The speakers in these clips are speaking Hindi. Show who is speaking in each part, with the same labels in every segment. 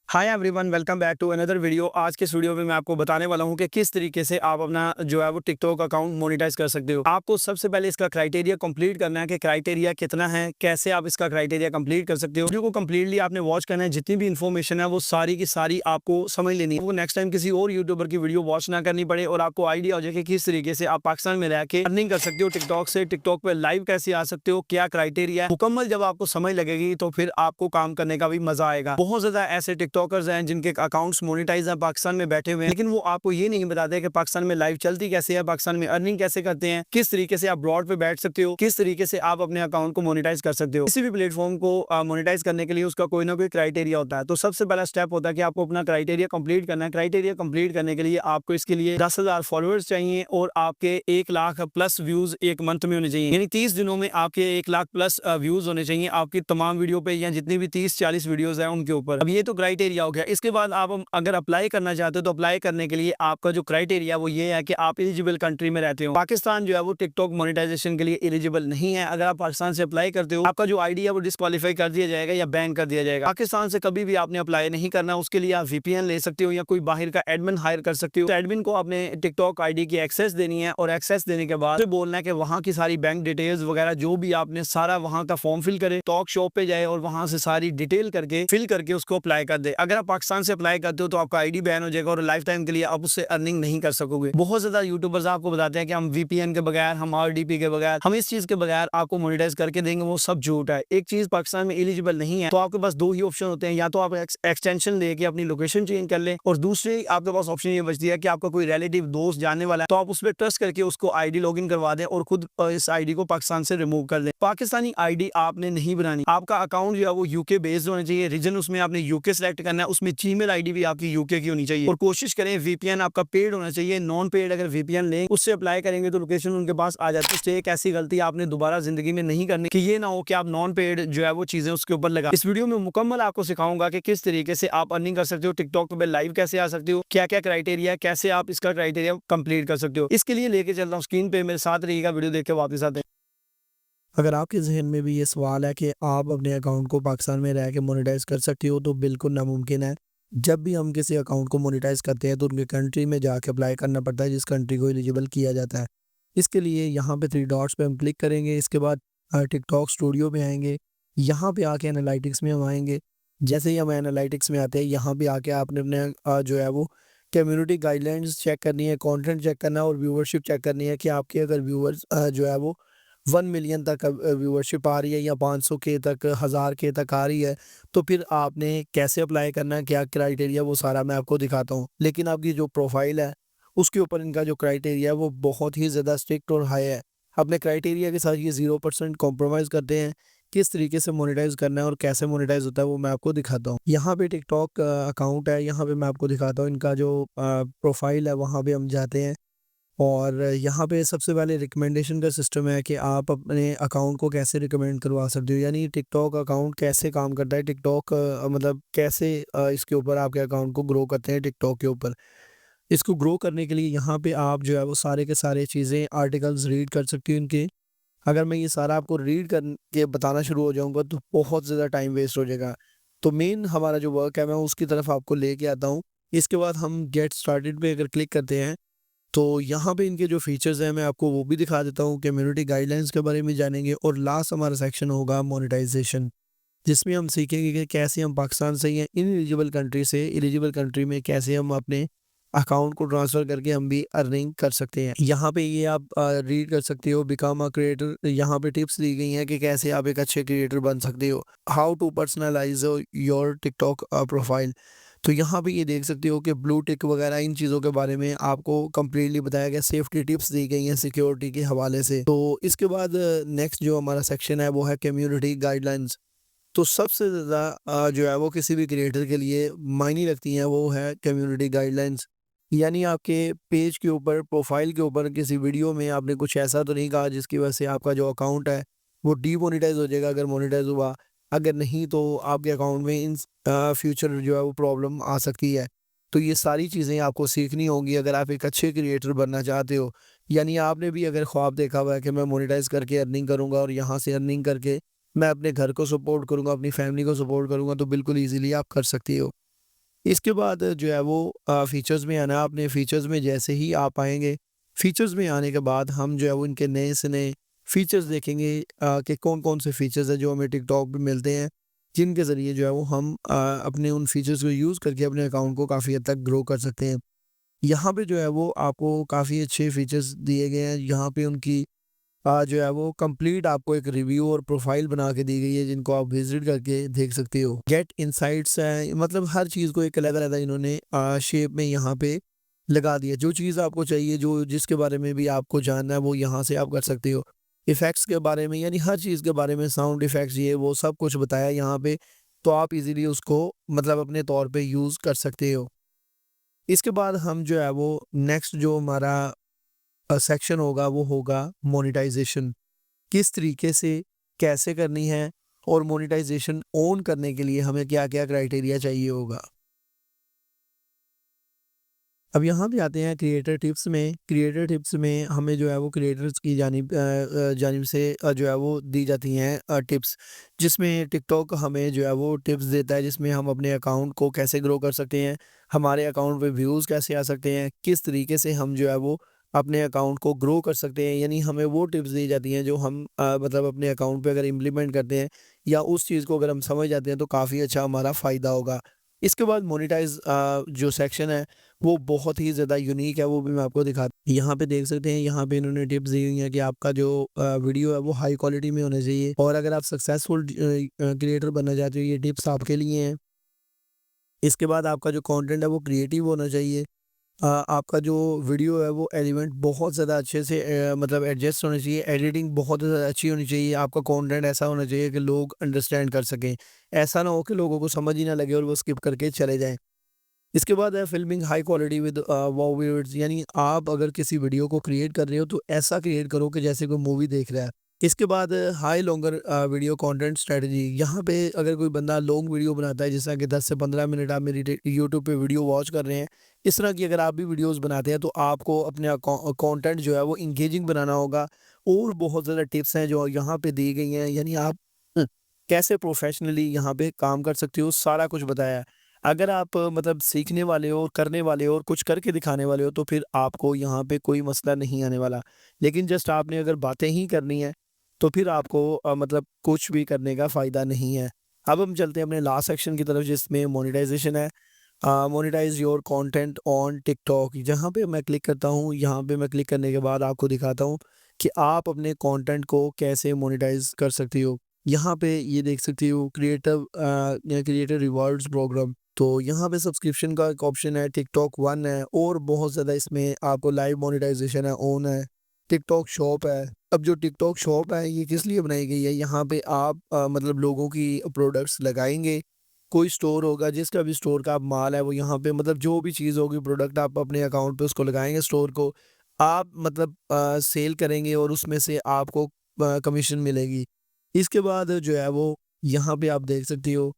Speaker 1: Hi everyone, welcome back to another video. आज के इस वीडियो में मैं आपको बताने वाला हूं कि किस तरीके से आप अपना जो है वो टिकटॉक अकाउंट मोनेटाइज कर सकते हो। आपको सबसे पहले इसका क्राइटेरिया कंप्लीट करना है कि क्राइटेरिया कितना है, कैसे आप इसका क्राइटेरिया कंप्लीट कर सकते हो। वीडियो को कंप्लीटली आपने वॉच करना है। जितनी भी इन्फॉर्मेशन है वो सारी की सारी आपको समझ लेनी है। वो नेक्स्ट टाइम किसी और यूट्यूबर की वीडियो वॉच ना करनी पड़े और आपको आइडिया हो जाए कि किस तरीके से आप पाकिस्तान में रह के अर्निंग कर सकते हो टिकटॉक से। टिकटॉक पे लाइव कैसे आ सकते हो, क्या क्राइटेरिया है, मुकम्मल जब आपको समझ लगेगी तो फिर आपको काम करने का भी मजा आएगा। बहुत ज्यादा ऐसे टिकटॉकर्स हैं जिनके अकाउंट्स मोनेटाइज है, पाकिस्तान में बैठे हुए हैं, लेकिन वो आपको ये नहीं बताते कि पाकिस्तान में लाइव चलती कैसे है, पाकिस्तान में अर्निंग कैसे करते हैं, किस तरीके से आप ब्रॉड पे बैठ सकते हो, किस तरीके से आप अपने अकाउंट को मोनेटाइज कर सकते हो। किसी भी प्लेटफॉर्म को मोनेटाइज करने के लिए उसका कोई ना कोई क्राइटेरिया होता है। तो सबसे पहला स्टेप होता है कि आपको अपना क्राइटेरिया कंप्लीट करना है। क्राइटेरिया कंप्लीट करने के लिए आपको इसके लिए 10,000 फॉलोअर्स चाहिए और आपके 1 लाख प्लस व्यूज एक मंथ में होने चाहिए। यानी 30 दिनों में आपके 1 लाख प्लस व्यूज होने चाहिए आपकी तमाम वीडियो पे, या जितनी भी 30-40 वीडियोस हैं उनके ऊपर। अब ये तो क्राइटेरिया हो गया। इसके बाद आप अगर अप्लाई करना चाहते हो तो अप्लाई करने के लिए आपका जो क्राइटेरिया वो ये है कि आप एलिजिबल कंट्री में रहते हो। पाकिस्तान जो है वो टिकटॉक मोनेटाइजेशन के लिए एलिजिबल नहीं है। अगर आप पाकिस्तान से अप्लाई करते हो, आपका जो आईडी है वो डिस्क्वालीफाई कर दिया जाएगा या बैन कर दिया जाएगा। पाकिस्तान से कभी भी आपने अप्लाई नहीं करना। उसके लिए आप वीपीएन ले सकते हो या कोई बाहर का एडमिन हायर कर सकते हो। तो एडमिन को आपने टिकटॉक आईडी की एक्सेस देनी है और एक्सेस देने के बाद बोलना है कि वहां की सारी बैंक डिटेल्स वगैरह जो भी आपने सारा वहां का फॉर्म फिल करे, टॉक शॉप पे जाए और वहां से सारी डिटेल करके फिल करके उसको अप्लाई कर दे। अगर आप पाकिस्तान से अप्लाई करते हो तो आपका आईडी बैन हो जाएगा और लाइफ टाइम के लिए आप उससे अर्निंग नहीं कर सकोगे। बहुत ज्यादा यूट्यूबर्स आपको बताते हैं कि हम वीपीएन के बगैर, हम आरडीपी के बगैर, हम इस चीज के बगैर आपको मोनेटाइज करके देंगे। वो सब झूठ है। एक चीज पाकिस्तान में एलिजिबल नहीं है तो आपके पास दो ही ऑप्शन होते हैं, या तो आप एक्सटेंशन लेके अपनी लोकेशन चेंज कर ले, और दूसरी आपके पास ऑप्शन ये बचती है कि आपका कोई रिलेटिव दोस्त जानने वाला है तो आप उस पर ट्रस्ट करके उसको आईडी लॉगिन करवा दें और खुद इस आईडी को पाकिस्तान से रिमूव कर दें। पाकिस्तानी आईडी आपने नहीं बनानी। आपका अकाउंट जो है वो यूके बेस्ड होना चाहिए। रीजन उसमें आपने यूके सेलेक्ट करना है। उसमें जीमेल आईडी भी आपकी यूके की होनी चाहिए और कोशिश करें वीपीएन आपका पेड होना चाहिए। नॉन पेड अगर वीपीएन लें, उससे अप्लाई करेंगे तो लोकेशन उनके पास आ जाती है। एक ऐसी गलती आपने दोबारा जिंदगी में नहीं करनी कि ये ना हो कि आप नॉन पेड जो है वो चीजें उसके ऊपर लगा। इस वीडियो में मुकम्मल आपको सिखाऊंगा कि किस तरीके से आप अर्निंग कर सकते हो, टिकटॉक पे लाइव कैसे आ सकते हो, क्या क्या क्राइटेरिया है, कैसे आप इसका क्राइटेरिया कंप्लीट कर सकते हो। इसके लिए लेके चलता हूँ स्क्रीन पे, मेरे साथ रहिएगा, वीडियो देख के वापस आते हैं।
Speaker 2: अगर आपके ज़हन में भी ये सवाल है कि आप अपने अकाउंट को पाकिस्तान में रह के मोनेटाइज कर सकते हो, तो बिल्कुल नामुमकिन है। जब भी हम किसी अकाउंट को मोनेटाइज करते हैं तो उनके कंट्री में जाके अप्लाई करना पड़ता है जिस कंट्री को एलिजिबल किया जाता है। इसके लिए यहाँ पे 3 डॉट्स पे हम क्लिक करेंगे। इसके बाद टिकटॉक स्टूडियो पे आएंगे। यहाँ पे आके एनालिटिक्स में हम आएंगे। जैसे ही हम एनालिटिक्स में आते हैं, यहाँ पे आके आपने अपने जो है वो कम्युनिटी गाइडलाइंस चेक करनी है, कंटेंट चेक करना है और व्यूवरशिप चेक करनी है कि आपके अगर व्यूअर्स जो है वो 1 मिलियन तक व्यूअरशिप आ रही है या 500 के तक, 1000 के तक आ रही है, तो फिर आपने कैसे अप्लाई करना है, क्या क्राइटेरिया, वो सारा मैं आपको दिखाता हूँ। लेकिन आपकी जो प्रोफाइल है उसके ऊपर इनका जो क्राइटेरिया है वो बहुत ही ज़्यादा स्ट्रिक्ट और हाई है। अपने क्राइटेरिया के साथ ये 0% कॉम्प्रोमाइज़ करते हैं। किस तरीके से मोनेटाइज करना है और कैसे मोनेटाइज होता है वो मैं आपको दिखाता हूँ। यहाँ पे टिकटॉक अकाउंट है, यहाँ पे मैं आपको दिखाता हूँ इनका जो प्रोफाइल है। वहाँ पे हम जाते हैं और यहाँ पे सबसे पहले रिकमेंडेशन का सिस्टम है कि आप अपने अकाउंट को कैसे रिकमेंड करवा सकते हो, यानी टिकटॉक अकाउंट कैसे काम करता है, टिकटॉक मतलब कैसे इसके ऊपर आपके अकाउंट को ग्रो करते हैं टिकटॉक के ऊपर। इसको ग्रो करने के लिए यहाँ पे आप जो है वो सारे के सारे चीज़ें, आर्टिकल्स रीड कर सकते हो इनके। अगर मैं ये सारा आपको रीड करके बताना शुरू हो जाऊँगा तो बहुत ज़्यादा टाइम वेस्ट हो जाएगा। तो मेन हमारा जो वर्क है मैं उसकी तरफ आपको लेके आता हूँ। इसके बाद हम गेट स्टार्टेड पे अगर क्लिक करते हैं तो यहाँ पे इनके जो फीचर्स हैं मैं आपको वो भी दिखा देता हूँ। कम्युनिटी गाइडलाइंस के बारे में जानेंगे और लास्ट हमारा सेक्शन होगा मोनेटाइजेशन, जिसमें हम सीखेंगे कि कैसे हम पाकिस्तान से या इनएलिजिबल कंट्री से एलिजिबल कंट्री में कैसे हम अपने अकाउंट को ट्रांसफ़र करके हम भी अर्निंग कर सकते हैं। यहाँ पे ये आप रीड कर सकते हो, बिकम अ क्रिएटर। यहाँ पे टिप्स दी गई हैं कि कैसे आप एक अच्छे क्रिएटर बन सकते हो। How to personalise your TikTok profile. तो यहाँ पे ये देख सकते हो कि ब्लू टिक वगैरह इन चीज़ों के बारे में आपको कंप्लीटली बताया गया, सेफ्टी टिप्स दी गई हैं सिक्योरिटी के हवाले से। तो इसके बाद नेक्स्ट जो हमारा सेक्शन है वो है कम्युनिटी गाइडलाइंस। तो सबसे ज़्यादा जो है वो किसी भी क्रिएटर के लिए मायने रखती हैं वो है कम्युनिटी गाइडलाइंस। यानी आपके पेज के ऊपर, प्रोफाइल के ऊपर किसी वीडियो में आपने कुछ ऐसा तो नहीं कहा जिसकी वजह से आपका जो अकाउंट है वो डीमोनेटाइज हो जाएगा अगर मोनेटाइज हुआ। अगर नहीं तो आपके अकाउंट में इन फ्यूचर जो है वो प्रॉब्लम आ सकती है। तो ये सारी चीज़ें आपको सीखनी होंगी अगर आप एक अच्छे क्रिएटर बनना चाहते हो। यानी आपने भी अगर ख्वाब देखा हुआ है कि मैं मोनेटाइज करके अर्निंग करूँगा और यहाँ से अर्निंग करके मैं अपने घर को सपोर्ट करूँगा, अपनी फैमिली को सपोर्ट करूँगा, तो बिल्कुल ईज़िली आप कर सकती हो। इसके बाद जो है वो फीचर्स में आना है। आपने फीचर्स में जैसे ही आप आएँगे, फीचर्स में आने के बाद हम जो है वो इनके नए से नए फीचर्स देखेंगे कि कौन-कौन से फीचर्स हैं जो हमें टिकटॉक पे मिलते हैं, जिनके ज़रिए जो है वो हम अपने उन फीचर्स को यूज़ करके अपने अकाउंट को काफ़ी हद तक ग्रो कर सकते हैं। यहाँ पे जो है वो आपको काफ़ी अच्छे फीचर्स दिए गए हैं। यहाँ पे उनकी जो है वो कंप्लीट आपको एक रिव्यू और प्रोफाइल बना के दी गई है, जिनको आप विज़िट करके देख सकते हो। गेट इनसाइट्स है, मतलब हर चीज़ को एक अलग-अलग इन्होंने शेप में यहाँ पे लगा दिया। जो चीज़ आपको चाहिए, जो जिसके बारे में भी आपको जानना है, वो यहाँ से आप कर सकते हो। इफ़ेक्ट्स के बारे में, यानी हर चीज़ के बारे में, साउंड इफ़ेक्ट्स ये वो सब कुछ बताया यहाँ पे, तो आप इज़िली उसको मतलब अपने तौर पे यूज़ कर सकते हो। इसके बाद हम जो है वो नेक्स्ट जो हमारा सेक्शन होगा वो होगा मोनेटाइजेशन। किस तरीके से, कैसे करनी है, और मोनेटाइजेशन ऑन करने के लिए हमें क्या-क्या क्राइटेरिया चाहिए होगा। अब यहाँ पे आते हैं क्रिएटर टिप्स में। क्रिएटर टिप्स में हमें जो है वो क्रिएटर्स की जानिब से जो है वो दी जाती हैं टिप्स, जिसमें टिकटॉक हमें जो है वो टिप्स देता है, जिसमें हम अपने अकाउंट को कैसे ग्रो कर सकते हैं, हमारे अकाउंट पे व्यूज़ कैसे आ सकते हैं, किस तरीके से हम जो है वो अपने अकाउंट को ग्रो कर सकते हैं। यानी हमें वो टिप्स दी जाती हैं जो हम मतलब अपने अकाउंट पे अगर इम्प्लीमेंट करते हैं, या उस चीज़ को अगर हम समझ जाते हैं, तो काफ़ी अच्छा हमारा फ़ायदा होगा। इसके बाद मोनेटाइज़ जो सेक्शन है वो बहुत ही ज़्यादा यूनिक है, वो भी मैं आपको यहाँ पे देख सकते हैं। यहाँ पे इन्होंने टिप्स दी हुई हैं कि आपका जो वीडियो है वो हाई क्वालिटी में होना चाहिए, और अगर आप सक्सेसफुल क्रिएटर बनना चाहते हो, ये टिप्स आपके लिए हैं। इसके बाद आपका जो कंटेंट है वो क्रिएटिव होना चाहिए। आपका जो वीडियो है वो एलिमेंट बहुत ज़्यादा अच्छे से मतलब एडजस्ट होने चाहिए, एडिटिंग बहुत ज़्यादा अच्छी होनी चाहिए, आपका कंटेंट ऐसा होना चाहिए कि लोग अंडरस्टैंड कर सकें। ऐसा ना हो कि लोगों को समझ ही ना लगे और वो स्किप करके चले जाएँ। इसके बाद है filming high quality with wow words, यानी आप अगर किसी वीडियो को क्रिएट कर रहे हो तो ऐसा क्रिएट करो कि जैसे कोई मूवी देख रहा है। इसके बाद high longer video content strategy. यहाँ पे अगर कोई बंदा लॉन्ग वीडियो बनाता है, जिस तरह कि 10 से 15 मिनट आप मेरी यूट्यूब पे वीडियो वॉच कर रहे हैं, इस तरह की अगर आप भी वीडियोस बनाते हैं, तो आपको अपने कंटेंट जो है वो इंगेजिंग बनाना होगा। और बहुत ज़्यादा टिप्स हैं जो यहाँ पे दी गई हैं, यानी आप कैसे प्रोफेशनली यहाँ पे काम कर सकते हो, सारा कुछ बताया है। अगर आप मतलब सीखने वाले हो, करने वाले हो और कुछ करके दिखाने वाले हो, तो फिर आपको यहाँ पे कोई मसला नहीं आने वाला। लेकिन जस्ट आपने अगर बातें ही करनी है, तो फिर आपको मतलब कुछ भी करने का फ़ायदा नहीं है। अब हम चलते हैं अपने लास्ट सेक्शन की तरफ, जिसमें मोनेटाइज़ेशन है। Monetize your content on TikTok. जहाँ पे मैं क्लिक करता हूँ, यहाँ पे मैं क्लिक करने के बाद आपको दिखाता हूँ कि आप अपने कंटेंट को कैसे मोनेटाइज़ कर सकते हो। यहाँ पे ये देख सकते हो क्रिएटर रिवार्ड्स प्रोग्राम। तो यहाँ पे सब्सक्रिप्शन का एक ऑप्शन है, टिकटॉक वन है, और बहुत ज़्यादा इसमें आपको लाइव मोनेटाइजेशन है, ऑन है, टिकटॉक शॉप है। अब जो टिकटॉक शॉप है ये किस लिए बनाई गई है, यहाँ पे आप मतलब लोगों की प्रोडक्ट्स लगाएंगे, कोई स्टोर होगा, जिसका भी स्टोर का आप माल है वो यहाँ पे मतलब जो भी चीज़ होगी, प्रोडक्ट आप अपने अकाउंट पे उसको लगाएंगे, स्टोर को आप मतलब सेल करेंगे, और उसमें से आपको कमीशन मिलेगी। इसके बाद जो है वो यहाँ पे आप देख सकते हो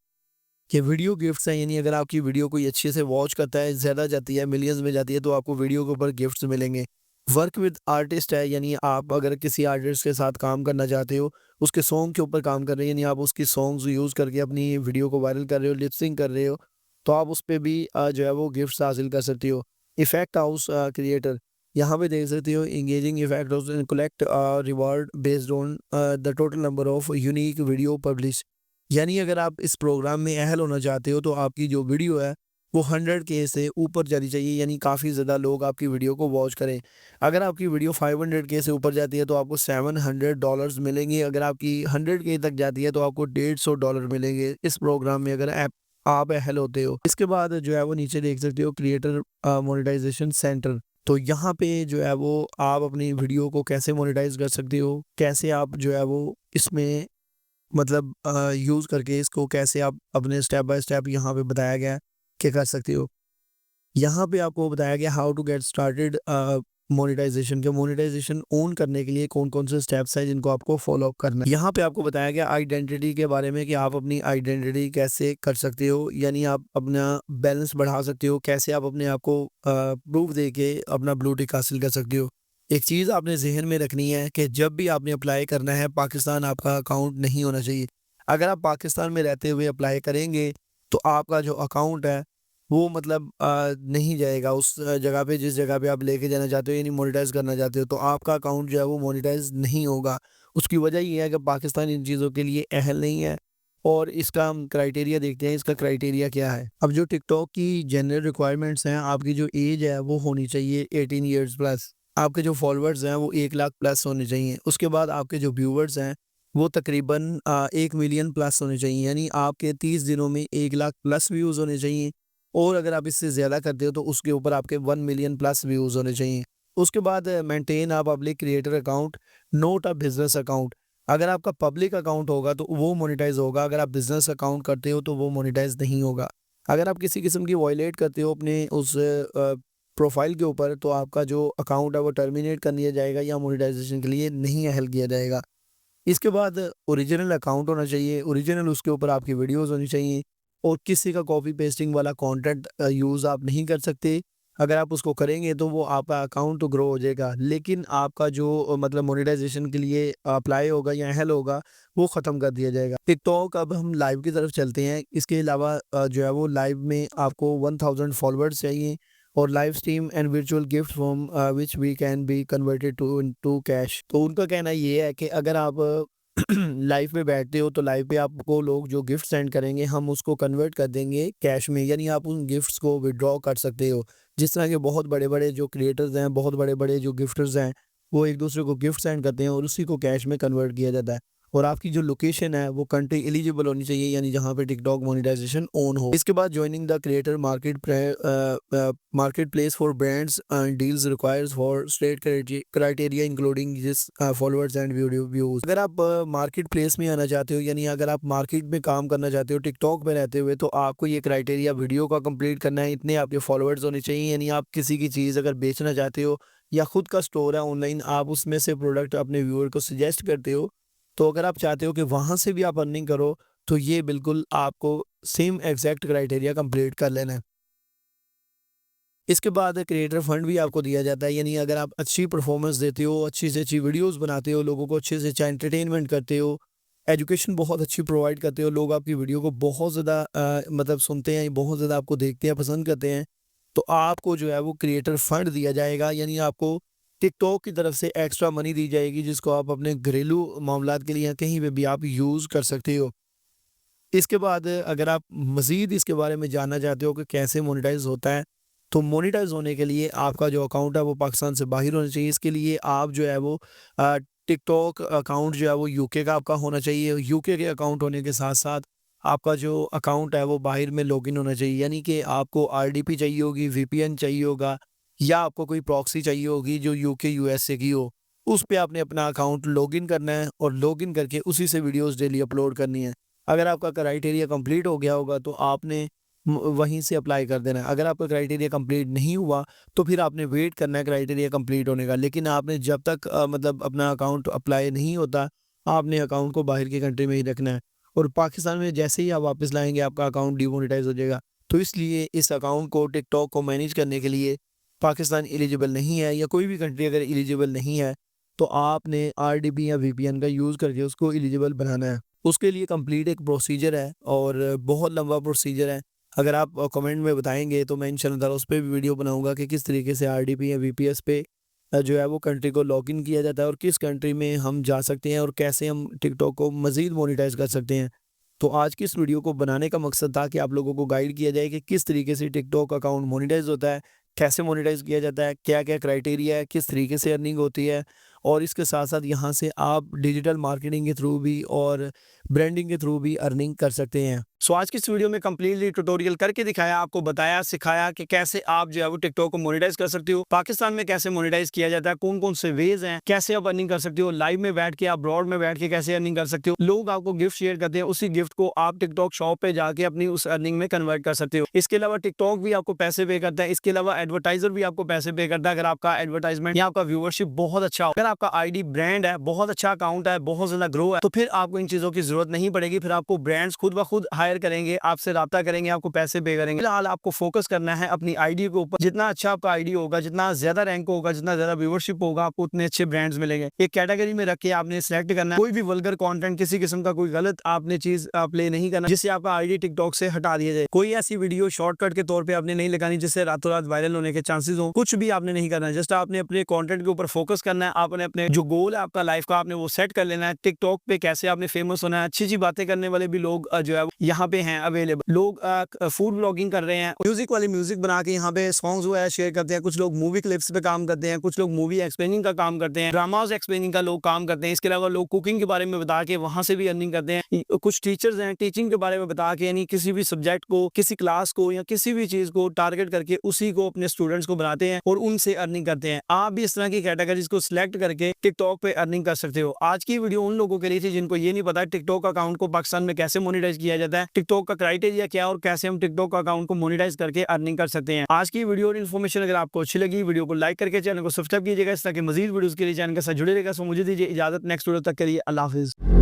Speaker 2: कि वीडियो गिफ्ट्स हैं, यानी अगर आपकी वीडियो कोई अच्छे से वॉच करता है, ज़्यादा जाती है, मिलियंस में जाती है, तो आपको वीडियो के ऊपर गिफ्ट्स मिलेंगे। वर्क विद आर्टिस्ट है, यानी आप अगर किसी आर्टिस्ट के साथ काम करना चाहते हो, उसके सॉन्ग के ऊपर काम कर रहे हैं, यानी आप उसकी सॉन्ग्स यूज़ करके अपनी वीडियो को वायरल कर रहे हो, लिप सिंक कर रहे हो, तो आप उस पे भी जो है वो गिफ्ट्स हासिल कर सकते हो। इफ़ेक्ट हाउस क्रिएटर, यहाँ पे देख सकते हो engaging effect house and collect reward based on the total number of unique video publish. यानी अगर आप इस प्रोग्राम में अहल होना चाहते हो, तो आपकी जो वीडियो है वो 100K से ऊपर जानी चाहिए, यानी काफ़ी ज़्यादा लोग आपकी वीडियो को वॉच करें। अगर आपकी वीडियो 500K से ऊपर जाती है तो आपको $700 मिलेंगे। अगर आपकी 100K तक जाती है तो आपको $150 मिलेंगे इस प्रोग्राम में, अगर आप अहल होते हो। इसके बाद जो है वो नीचे देख सकते हो क्रिएटर मोनेटाइजेशन सेंटर। तो यहाँ पे जो है वो आप अपनी वीडियो को कैसे मोनेटाइज कर सकते हो, कैसे आप जो है वो इसमें मतलब यूज़ करके इसको कैसे आप अपने स्टेप बाय स्टेप यहाँ पे बताया गया है कि कर सकते हो। यहाँ पे आपको बताया गया how to get started monetization के मोनेटाइजेशन ऑन करने के लिए कौन-कौन से स्टेप्स हैं जिनको आपको फॉलो अप करना है। यहाँ पे आपको बताया गया आइडेंटिटी के बारे में कि आप अपनी आइडेंटिटी कैसे कर सकते हो, यानी आप अपना बैलेंस बढ़ा सकते हो, कैसे आप अपने आप को प्रूफ दे के अपना ब्लू टिक हासिल कर सकते हो। एक चीज़ आपने ज़हन में रखनी है कि जब भी आपने अप्लाई करना है, पाकिस्तान आपका अकाउंट नहीं होना चाहिए। अगर आप पाकिस्तान में रहते हुए अप्लाई करेंगे, तो आपका जो अकाउंट है वो मतलब नहीं जाएगा उस जगह पे जिस जगह पे आप लेके जाना चाहते हो, यानी मोनेटाइज़ करना चाहते हो, तो आपका अकाउंट जो है वो मोनेटाइज़ नहीं होगा। उसकी वजह ये है कि पाकिस्तान इन चीज़ों के लिए अहल नहीं है। और इसका हम क्राइटेरिया देखते हैं, इसका क्राइटेरिया क्या है। अब जो टिकटॉक की जनरल रिक्वायरमेंट्स हैं, आपकी जो एज है वो होनी चाहिए 18 ईयर्स प्लस। आपके जो फॉलोअर्स हैं वो 1 लाख प्लस होने चाहिए। उसके बाद आपके जो व्यूअर्स हैं वो तकरीबन 1 मिलियन प्लस होने चाहिए, यानी आपके 30 दिनों में 1 लाख प्लस व्यूज़ होने चाहिए। और अगर आप इससे ज़्यादा करते हो तो उसके ऊपर आपके 1 मिलियन प्लस व्यूज़ होने चाहिए। उसके बाद maintain a public creator account, not a business account. अगर आपका पब्लिक अकाउंट होगा तो वो मोनेटाइज़ होगा, अगर आप बिज़नेस अकाउंट करते हो तो वो मोनेटाइज़ नहीं होगा। अगर आप किसी किस्म की वॉयलेट करते हो अपने उस प्रोफ़ाइल के ऊपर, तो आपका जो अकाउंट है वो टर्मिनेट कर दिया जाएगा या मोनेटाइज़ेशन के लिए नहीं अहल किया जाएगा। इसके बाद ओरिजिनल अकाउंट होना चाहिए, ओरिजिनल उसके ऊपर आपकी वीडियोज़ होनी चाहिए और किसी का कॉपी पेस्टिंग वाला कंटेंट यूज़ आप नहीं कर सकते। अगर आप उसको करेंगे तो वो आपका अकाउंट तो ग्रो हो जाएगा, लेकिन आपका जो मतलब मोनेटाइज़ेशन के लिए अप्लाई होगा या अहल होगा, वो ख़त्म कर दिया जाएगा। टिकटॉक, अब हम लाइव की तरफ चलते हैं। इसके अलावा जो है वो लाइव में आपको 1000 फॉलोअर्स चाहिए और live stream and virtual gift from which we can be converted to cash. तो उनका कहना ये है कि अगर आप लाइव में बैठते हो तो लाइव पे आपको लोग जो गिफ्ट सेंड करेंगे, हम उसको कन्वर्ट कर देंगे कैश में, यानी आप उन गिफ्ट्स को विड्रॉ कर सकते हो। जिस तरह के बहुत बड़े-बड़े जो क्रिएटर्स हैं, बहुत बड़े-बड़े जो गिफ्टर्स हैं, वो एक दूसरे को गिफ्ट सेंड करते हैं और उसी को कैश में कन्वर्ट किया जाता है। और आपकी जो लोकेशन है वो कंट्री एलिजिबल होनी चाहिए, यानी जहाँ पे टिकटॉक मोनेटाइजेशन ऑन हो। इसके बाद joining the creator market place for brands and deals requires for straight criteria including जिस फॉलोअर्स एंड वीडियो व्यूज। अगर आप मार्केट प्लेस में आना चाहते हो, यानी अगर आप मार्केट में काम करना चाहते हो टिकटॉक में रहते हुए, तो आपको ये क्राइटेरिया वीडियो का कंप्लीट करना है। इतने आपके फॉलोअर्स होने चाहिए, यानी आप किसी की चीज़ अगर बेचना चाहते हो या खुद का स्टोर है ऑनलाइन, आप उसमें से प्रोडक्ट अपने व्यूअर को सजेस्ट करते हो, तो अगर आप चाहते हो कि वहाँ से भी आप अर्निंग करो, तो ये बिल्कुल आपको सेम एग्जैक्ट क्राइटेरिया कंप्लीट कर लेना है। इसके बाद क्रिएटर फंड भी आपको दिया जाता है, यानी अगर आप अच्छी परफॉर्मेंस देते हो, अच्छी से अच्छी वीडियोस बनाते हो, लोगों को अच्छे से अच्छा एंटरटेनमेंट करते हो, एजुकेशन बहुत अच्छी प्रोवाइड करते हो, लोग आपकी वीडियो को बहुत ज़्यादा मतलब सुनते हैं, बहुत ज़्यादा आपको देखते हैं, पसंद करते हैं, तो आपको जो है वो क्रिएटर फंड दिया जाएगा, यानी आपको टिकटॉक की तरफ से एक्स्ट्रा मनी दी जाएगी, जिसको आप अपने घरेलू मामलात के लिए या कहीं पे भी आप यूज़ कर सकते हो। इसके बाद अगर आप मज़ीद इसके बारे में जानना चाहते हो कि कैसे मोनेटाइज़ होता है, तो मोनेटाइज़ होने के लिए आपका जो अकाउंट है वो पाकिस्तान से बाहर होना चाहिए। इसके लिए आप जो है वो टिकटॉक अकाउंट जो है वो यूके का आपका होना चाहिए। यूके के अकाउंट होने के साथ-साथ आपका जो अकाउंट है वो बाहर में लॉगिन होना चाहिए, यानी कि आपको आरडीपी चाहिए होगी, वीपीएन चाहिए होगा या आपको कोई प्रॉक्सी चाहिए होगी जो यूके यूएसए की हो। उस पे आपने अपना अकाउंट लॉगिन करना है और लॉगिन करके उसी से वीडियोज़ डेली अपलोड करनी है। अगर आपका क्राइटेरिया कंप्लीट हो गया होगा तो आपने वहीं से अप्लाई कर देना है। अगर आपका क्राइटेरिया कंप्लीट नहीं हुआ तो फिर आपने वेट करना है क्राइटेरिया कंप्लीट होने का। लेकिन आपने जब तक मतलब अपना अकाउंट अप्लाई नहीं होता, आपने अकाउंट को बाहर की कंट्री में ही रखना है और पाकिस्तान में जैसे ही आप वापस लाएँगे आपका अकाउंट डिमोनेटाइज़ हो जाएगा। तो इसलिए इस अकाउंट को टिकटॉक को मैनेज करने के लिए पाकिस्तान एलिजिबल नहीं है या कोई भी कंट्री अगर एलिजिबल नहीं है, तो आपने आरडीपी या वीपीएन का यूज़ करके उसको एलिजिबल बनाना है। उसके लिए कंप्लीट एक प्रोसीजर है और बहुत लंबा प्रोसीजर है। अगर आप कमेंट में बताएँगे तो मैं इंशाल्लाह ताला उस पे भी वीडियो बनाऊँगा कि किस तरीके से आरडीपी या वीपीएस पे जो है वो कंट्री को लॉगिन किया जाता है और किस कंट्री में हम जा सकते हैं और कैसे हम टिकटॉक को मज़ीद मोनेटाइज़ कर सकते हैं। तो आज की इस वीडियो को बनाने का मकसद था कि आप लोगों को गाइड किया जाए कि किस तरीके से टिकटॉक अकाउंट मोनेटाइज़ होता है, कैसे मोनेटाइज़ किया जाता है, क्या-क्या क्राइटेरिया है, किस तरीके से अर्निंग होती है और इसके साथ-साथ यहाँ से आप डिजिटल मार्केटिंग के थ्रू भी और ब्रांडिंग के थ्रू भी अर्निंग कर सकते हैं।
Speaker 1: सो आज की इस वीडियो में कंप्लीटली ट्यूटोरियल करके दिखाया, आपको बताया, सिखाया कि कैसे आप जो है वो टिकटॉक को मोनेटाइज कर सकते हो, पाकिस्तान में कैसे मोनेटाइज किया जाता है, कौन-कौन से वेज हैं, कैसे आप अर्निंग कर सकते हो, लाइव में बैठ के, अब्रॉड में बैठ के कैसे अर्निंग कर सकते हो। लोग आपको गिफ्ट शेयर करते हैं, उसी गिफ्ट को आप टिकटॉक शॉप पे जाके अपनी उस अर्निंग में कन्वर्ट कर सकते हो। इसके अलावा टिकटॉक भी आपको पैसे पे करता है, इसके अलावा एडवर्टाइजर भी आपको पैसे पे करता है अगर आपका एडवर्टाइजमेंट या आपका व्यूअरशिप बहुत अच्छा हो। अगर आपका आईडी ब्रांड है, बहुत अच्छा अकाउंट है, बहुत ज्यादा ग्रो है, तो फिर आपको इन चीजों की जरूरत नहीं पड़ेगी, फिर आपको ब्रांड्स खुद ब खुद हायर करेंगे, आपसे राब्ता करेंगे, आपको पैसे पे करेंगे। फिलहाल आपको फोकस करना है अपनी आईडी के ऊपर। जितना अच्छा आपका आईडी होगा, जितना ज्यादा रैंक होगा, जितना ज्यादा व्यूअरशिप होगा, आपको उतने अच्छे ब्रांड्स मिलेंगे। एक कैटेगरी में रख के आपने सिलेक्ट करना है। कोई भी वल्गर कंटेंट, किसी किस्म का कोई गलत आपने चीज प्ले नहीं करना जिससे आपका आईडी टिकटॉक से हटा दिया जाए। कोई ऐसी वीडियो शॉर्टकट के तौर पे आपने नहीं लगानी जिससे रातों रात वायरल होने के चांसेस हो। कुछ भी आपने नहीं करना है, जस्ट आपने अपने कंटेंट के ऊपर फोकस करना है। आपने अपने जो गोल है आपका लाइफ का, आपने वो सेट कर लेना है। टिकटॉक पे कैसे आपने फेमस होना है। अच्छी अच्छी बातें करने वाले भी लोग जो है यहाँ पे हैं अवेलेबल। लोग फूड ब्लॉगिंग कर रहे हैं, म्यूजिक वाली म्यूजिक बना के यहाँ पे सॉन्ग्स जो है शेयर करते हैं। कुछ लोग मूवी क्लिप्स पे काम करते हैं, कुछ लोग मूवी एक्सप्लेनिंग का काम करते हैं, ड्रामाज एक्सप्लेनिंग का लोग काम करते हैं। इसके अलावा लोग कुकिंग के बारे में बता के वहां से भी अर्निंग करते हैं। कुछ टीचर्स हैं, टीचिंग के बारे में बता के, यानी किसी भी सब्जेक्ट को, किसी क्लास को या किसी भी चीज को टारगेट करके उसी को अपने स्टूडेंट्स को बनाते हैं और उनसे अर्निंग करते हैं। आप भी इस तरह की कैटेगरीज को सिलेक्ट करके टिकटॉक पे अर्निंग कर सकते हो। आज की वीडियो उन लोगों के लिए थी जिनको ये नहीं पता टिकटॉक अकाउंट को पाकिस्तान में कैसे मोनेटाइज किया जाता है, टिकटॉक का क्राइटेरिया क्या है और कैसे हम टिकटॉक अकाउंट को मोनेटाइज करके अर्निंग कर सकते हैं। आज की वीडियो और इन्फॉर्मेशन अगर आपको अच्छी लगी, वीडियो को लाइक करके चैनल को सब्सक्राइब कीजिएगा। इस तरह के मजीद वीडियोस के लिए चैनल के साथ जुड़े रहेगा। सो मुझे दीजिए इजाजत, नेक्स्ट वीडियो तक के लिए अल्लाह हाफिज।